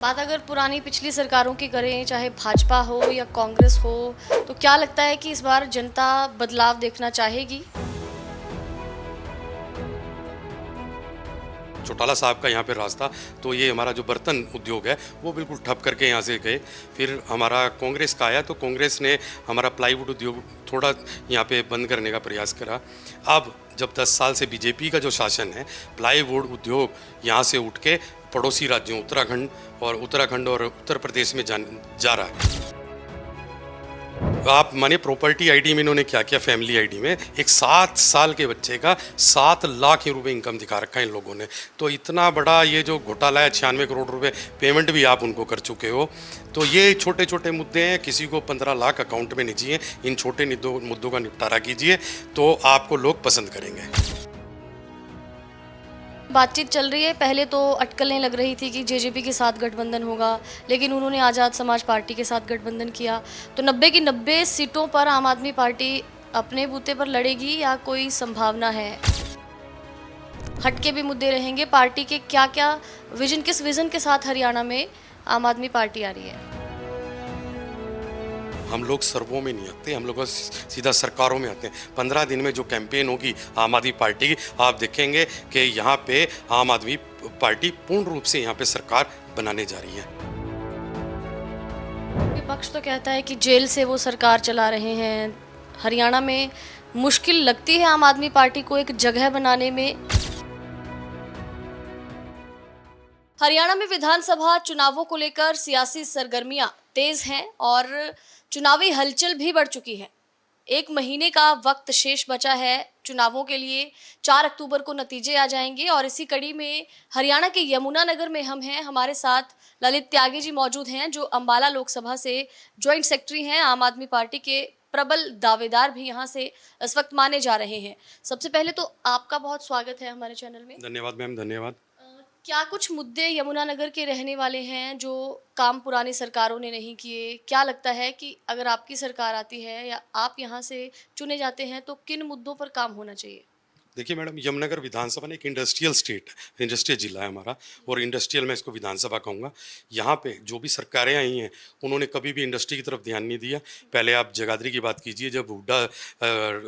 बात अगर पुरानी पिछली सरकारों की करें, चाहे भाजपा हो या कांग्रेस हो, तो क्या लगता है कि इस बार जनता बदलाव देखना चाहेगी? चौटाला साहब का यहाँ पे राज था, तो ये हमारा जो बर्तन उद्योग है वो बिल्कुल ठप करके यहाँ से गए। फिर हमारा कांग्रेस का आया तो कांग्रेस ने हमारा प्लाईवुड उद्योग थोड़ा यहाँ पे बंद करने का प्रयास करा। अब जब 10 साल से बीजेपी का जो शासन है, प्लाईवुड उद्योग यहाँ से उठ के पड़ोसी राज्यों उत्तराखंड और उत्तर प्रदेश में जा रहा है। आप माने प्रॉपर्टी आईडी में इन्होंने क्या किया, फैमिली आईडी में एक 7 साल के बच्चे का 7 लाख रुपए इनकम दिखा रखा है इन लोगों ने। तो इतना बड़ा ये जो घोटाला है, 96 करोड़ रुपए पेमेंट भी आप उनको कर चुके हो। तो ये छोटे छोटे मुद्दे हैं, किसी को 15 लाख अकाउंट में नहीं चाहिए। इन छोटे मुद्दों का निपटारा कीजिए तो आपको लोग पसंद करेंगे। बातचीत चल रही है, पहले तो अटकलें लग रही थी कि जेजेपी के साथ गठबंधन होगा, लेकिन उन्होंने आज़ाद समाज पार्टी के साथ गठबंधन किया। तो 90 की 90 सीटों पर आम आदमी पार्टी अपने बूते पर लड़ेगी या कोई संभावना है? हटके भी मुद्दे रहेंगे, पार्टी के क्या क्या किस विजन के साथ हरियाणा में आम आदमी पार्टी आ रही है? हम लोग सर्वों में नहीं आते, हम लोग सीधा सरकारों में आते हैं। 15 दिन में जो कैंपेन होगी आम आदमी पार्टी की, आप देखेंगे कि यहाँ पे आम आदमी पार्टी पूर्ण रूप से यहाँ पे सरकार बनाने जा रही है। विपक्ष तो कहता है कि जेल से वो सरकार चला रहे हैं। हरियाणा में मुश्किल लगती है आम आदमी पार्टी को एक जगह बनाने में। हरियाणा में विधानसभा चुनावों को लेकर सियासी सरगर्मियां तेज हैं और चुनावी हलचल भी बढ़ चुकी है। 1 महीने का वक्त शेष बचा है चुनावों के लिए। 4 अक्टूबर को नतीजे आ जाएंगे और इसी कड़ी में हरियाणा के यमुनानगर में हम हैं। हमारे साथ ललित त्यागी जी मौजूद हैं, जो अंबाला लोकसभा से ज्वाइंट सेक्रेटरी हैं। आम आदमी पार्टी के प्रबल दावेदार भी यहाँ से इस वक्त माने जा रहे हैं। सबसे पहले तो आपका बहुत स्वागत है हमारे चैनल में। धन्यवाद मैम, धन्यवाद। क्या कुछ मुद्दे यमुनानगर के रहने वाले हैं जो काम पुरानी सरकारों ने नहीं किए? क्या लगता है कि अगर आपकी सरकार आती है या आप यहाँ से चुने जाते हैं तो किन मुद्दों पर काम होना चाहिए? देखिए मैडम, यमुनानगर विधानसभा ने एक इंडस्ट्रियल स्टेट है, इंडस्ट्रियल जिला है हमारा, और इंडस्ट्रियल मैं इसको विधानसभा कहूँगा। यहाँ पे जो भी सरकारें आई हैं उन्होंने कभी भी इंडस्ट्री की तरफ ध्यान नहीं दिया। पहले आप जगाधरी की बात कीजिए, जब हुड्डा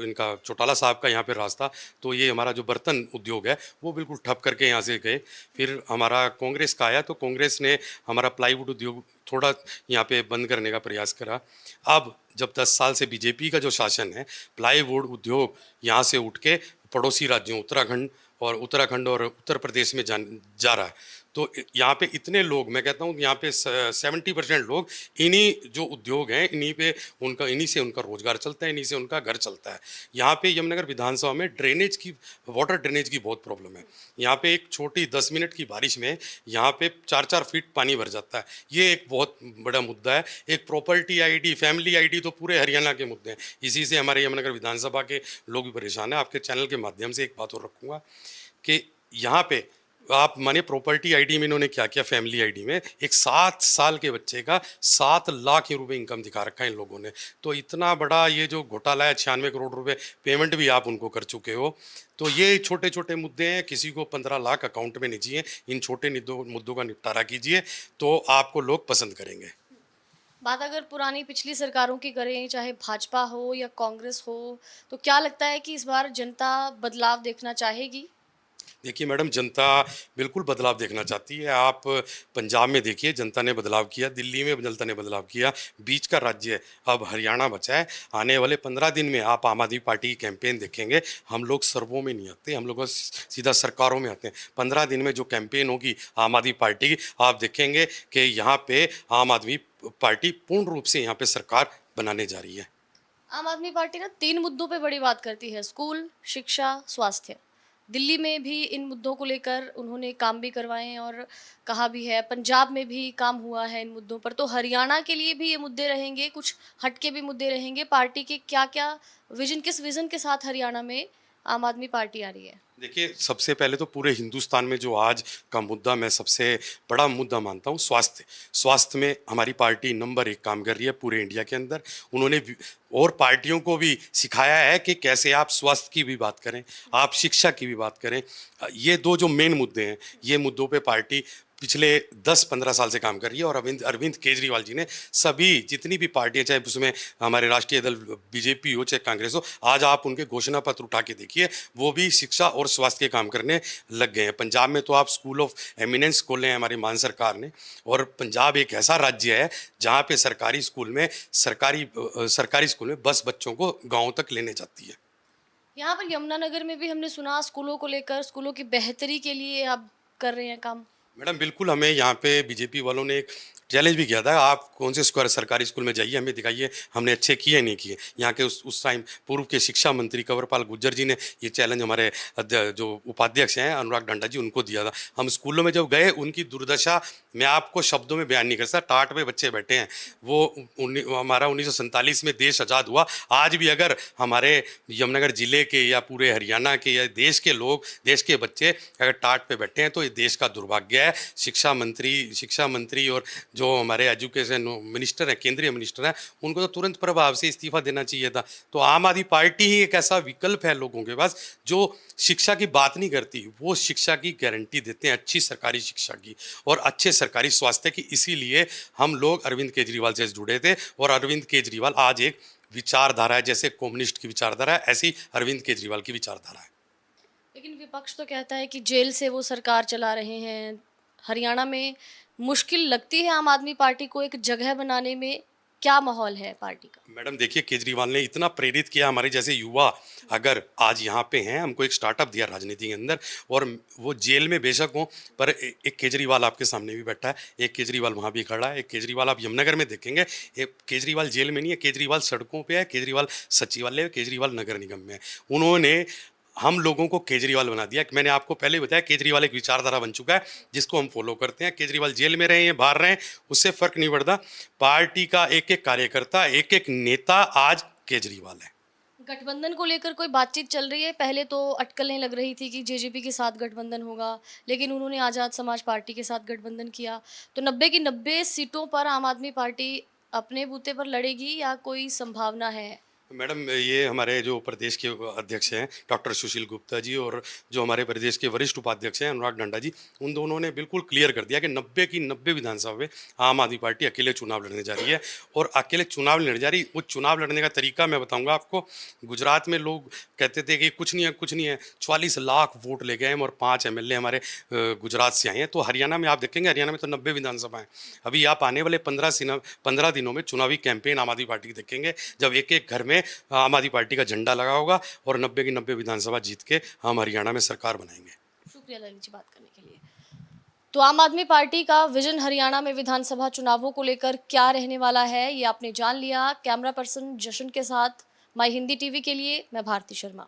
इनका चौटाला साहब का यहाँ पे राज था, तो ये हमारा जो बर्तन उद्योग है वो बिल्कुल ठप करके यहाँ से गए। फिर हमारा कांग्रेस का आया तो कांग्रेस ने हमारा प्लाईवुड उद्योग थोड़ा यहाँ पे बंद करने का प्रयास करा। अब जब 10 साल से बीजेपी का जो शासन है, प्लाईवुड उद्योग यहाँ से उठ के पड़ोसी राज्यों उत्तराखंड और उत्तर प्रदेश में जा रहा है। तो यहाँ पे इतने लोग, मैं कहता हूँ यहाँ पे 70% लोग इन्हीं जो उद्योग हैं इन्हीं से उनका रोजगार चलता है, इन्हीं से उनका घर चलता है। यहाँ पे यमुनानगर विधानसभा में वाटर ड्रेनेज की बहुत प्रॉब्लम है। यहाँ पे एक छोटी 10 मिनट की बारिश में यहाँ पे 4-4 फीट पानी भर जाता है। ये एक बहुत बड़ा मुद्दा है। एक प्रॉपर्टी आईडी, फैमिली आईडी तो पूरे हरियाणा के मुद्दे हैं। इसी से हमारे यमुनानगर विधानसभा के लोग भी परेशान हैं। आपके चैनल के माध्यम से एक बात और रखूँगा कि यहाँ पे आप माने प्रॉपर्टी आईडी में इन्होंने क्या किया, फैमिली आईडी में एक 7 साल के बच्चे का 7 लाख रुपए इनकम दिखा रखा है इन लोगों ने। तो इतना बड़ा ये जो घोटाला है, 96 करोड़ रुपए पेमेंट भी आप उनको कर चुके हो। तो ये छोटे छोटे मुद्दे हैं, किसी को 15 लाख अकाउंट में नहीं चाहिए। इन छोटे मुद्दों का निपटारा कीजिए तो आपको लोग पसंद करेंगे। बात अगर पुरानी पिछली सरकारों की करें, चाहे भाजपा हो या कांग्रेस हो, तो क्या लगता है कि इस बार जनता बदलाव देखना चाहेगी? देखिए मैडम, जनता बिल्कुल बदलाव देखना चाहती है। आप पंजाब में देखिए, जनता ने बदलाव किया। दिल्ली में जनता ने बदलाव किया। बीच का राज्य अब हरियाणा बचा है। आने वाले 15 दिन में आप आम आदमी पार्टी की कैंपेन देखेंगे। हम लोग सर्वों में नहीं आते, हम लोग सीधा सरकारों में आते हैं। 15 दिन में जो कैंपेन होगी आम आदमी पार्टी की, आप देखेंगे कि यहाँ पे आम आदमी पार्टी पूर्ण रूप से यहाँ पे सरकार बनाने जा रही है। आम आदमी पार्टी ना 3 मुद्दों पे बड़ी बात करती है: स्कूल, शिक्षा, स्वास्थ्य। दिल्ली में भी इन मुद्दों को लेकर उन्होंने काम भी करवाए हैं और कहा भी है। पंजाब में भी काम हुआ है इन मुद्दों पर। तो हरियाणा के लिए भी ये मुद्दे रहेंगे, कुछ हटके भी मुद्दे रहेंगे। पार्टी के क्या क्या किस विजन के साथ हरियाणा में आम आदमी पार्टी आ रही है? देखिए, सबसे पहले तो पूरे हिंदुस्तान में जो आज का मुद्दा मैं सबसे बड़ा मुद्दा मानता हूँ, स्वास्थ्य। स्वास्थ्य में हमारी पार्टी नंबर 1 काम कर रही है पूरे इंडिया के अंदर। उन्होंने और पार्टियों को भी सिखाया है कि कैसे आप स्वास्थ्य की भी बात करें, आप शिक्षा की भी बात करें। ये 2 जो मेन मुद्दे हैं, ये मुद्दों पे पार्टी पिछले 10-15 साल से काम कर रही है और अरविंद अरविंद केजरीवाल जी ने सभी जितनी भी पार्टियां, चाहे उसमें हमारे राष्ट्रीय दल बीजेपी हो चाहे कांग्रेस हो, आज आप उनके घोषणा पत्र उठा के देखिए, वो भी शिक्षा और स्वास्थ्य के काम करने लग गए हैं। पंजाब में तो आप स्कूल ऑफ एमिनेंस खोले हैं हमारी मान सरकार ने, और पंजाब एक ऐसा राज्य है जहाँ पे सरकारी स्कूल में बस बच्चों को गाँव तक लेने जाती है। यहाँ पर यमुनानगर में भी हमने सुना स्कूलों को लेकर, स्कूलों की बेहतरी के लिए आप कर रहे हैं काम। मैडम बिल्कुल, हमें यहाँ पे बीजेपी वालों ने एक चैलेंज भी किया था, आप कौन से सरकारी स्कूल में जाइए, हमें दिखाइए हमने अच्छे किए नहीं किए। यहाँ के उस टाइम पूर्व के शिक्षा मंत्री कंवरपाल गुर्जर जी ने ये चैलेंज हमारे जो उपाध्यक्ष हैं अनुराग ढांडा जी, उनको दिया था। हम स्कूलों में जब गए, उनकी दुर्दशा मैं आपको शब्दों में बयान नहीं कर सकता। टाट पे बच्चे बैठे हैं। वो हमारा 1947 में देश आज़ाद हुआ। आज भी अगर हमारे यमुनानगर जिले के या पूरे हरियाणा के या देश के लोग, देश के बच्चे अगर टाट पे बैठे हैं तो ये देश का दुर्भाग्य है। शिक्षा मंत्री और जो हमारे एजुकेशन मिनिस्टर हैं, केंद्रीय मिनिस्टर हैं, उनको तो तुरंत प्रभाव से इस्तीफा देना चाहिए था। तो आम आदमी पार्टी ही एक ऐसा विकल्प है लोगों के पास जो शिक्षा की बात नहीं करती, वो शिक्षा की गारंटी देते हैं, अच्छी सरकारी शिक्षा की और अच्छे सरकारी स्वास्थ्य की। इसीलिए हम लोग अरविंद केजरीवाल से जुड़े थे और अरविंद केजरीवाल आज एक विचारधारा है, जैसे कम्युनिस्ट की विचारधारा है, ऐसी अरविंद केजरीवाल की विचारधारा है। लेकिन विपक्ष तो कहता है कि जेल से वो सरकार चला रहे हैं। हरियाणा में मुश्किल लगती है आम आदमी पार्टी को एक जगह बनाने में। क्या माहौल है पार्टी का? मैडम देखिए, केजरीवाल ने इतना प्रेरित किया हमारे जैसे युवा, अगर आज यहाँ पे हैं, हमको एक स्टार्टअप दिया राजनीति के अंदर, और वो जेल में बेशक हो, पर एक केजरीवाल आपके सामने भी बैठा है, एक केजरीवाल वहाँ भी खड़ा है, एक केजरीवाल आप यमुनानगर में देखेंगे। एक केजरीवाल जेल में नहीं है, केजरीवाल सड़कों पे है, केजरीवाल सचिवालय, केजरीवाल नगर निगम में है। उन्होंने हम लोगों को केजरीवाल बना दिया। मैंने आपको पहले बताया, केजरीवाल एक विचारधारा बन चुका है जिसको हम फॉलो करते हैं। केजरीवाल जेल में रहे हैं, बाहर रहे हैं, उससे फर्क नहीं पड़ता। पार्टी का एक एक कार्यकर्ता, एक एक नेता आज केजरीवाल है। गठबंधन को लेकर कोई बातचीत चल रही है? पहले तो अटकलें लग रही थी कि जेजेपी के साथ गठबंधन होगा, लेकिन उन्होंने आज़ाद समाज पार्टी के साथ गठबंधन किया। तो 90 की 90 सीटों पर आम आदमी पार्टी अपने बूते पर लड़ेगी या कोई संभावना है? मैडम ये हमारे जो प्रदेश के अध्यक्ष हैं डॉक्टर सुशील गुप्ता जी, और जो हमारे प्रदेश के वरिष्ठ उपाध्यक्ष हैं अनुराग ढांडा जी, उन दोनों ने बिल्कुल क्लियर कर दिया कि 90 की 90 विधानसभा में आम आदमी पार्टी अकेले चुनाव लड़ने जा रही है। और अकेले चुनाव लड़ने जा रही, वो चुनाव लड़ने का तरीका मैं बताऊंगा आपको। गुजरात में लोग कहते थे कि कुछ नहीं है, कुछ नहीं है, 44 लाख वोट ले गए हम और 5 एमएलए हमारे गुजरात से आए हैं। तो हरियाणा में आप देखेंगे, हरियाणा में तो 90 विधानसभा है। अभी आप आने वाले 15 दिनों में चुनावी कैंपेन आम आदमी पार्टी की देखेंगे, जब एक एक घर में आम आदमी पार्टी का झंडा लगा होगा और 90 की 90 विधानसभा जीत के हम हरियाणा में सरकार बनाएंगे। शुक्रिया ललित जी बात करने के लिए। तो आम आदमी पार्टी का विजन हरियाणा में विधानसभा चुनावों को लेकर क्या रहने वाला है, ये आपने जान लिया। कैमरा पर्सन जशन के साथ माई हिंदी टीवी के लिए मैं भारती शर्मा।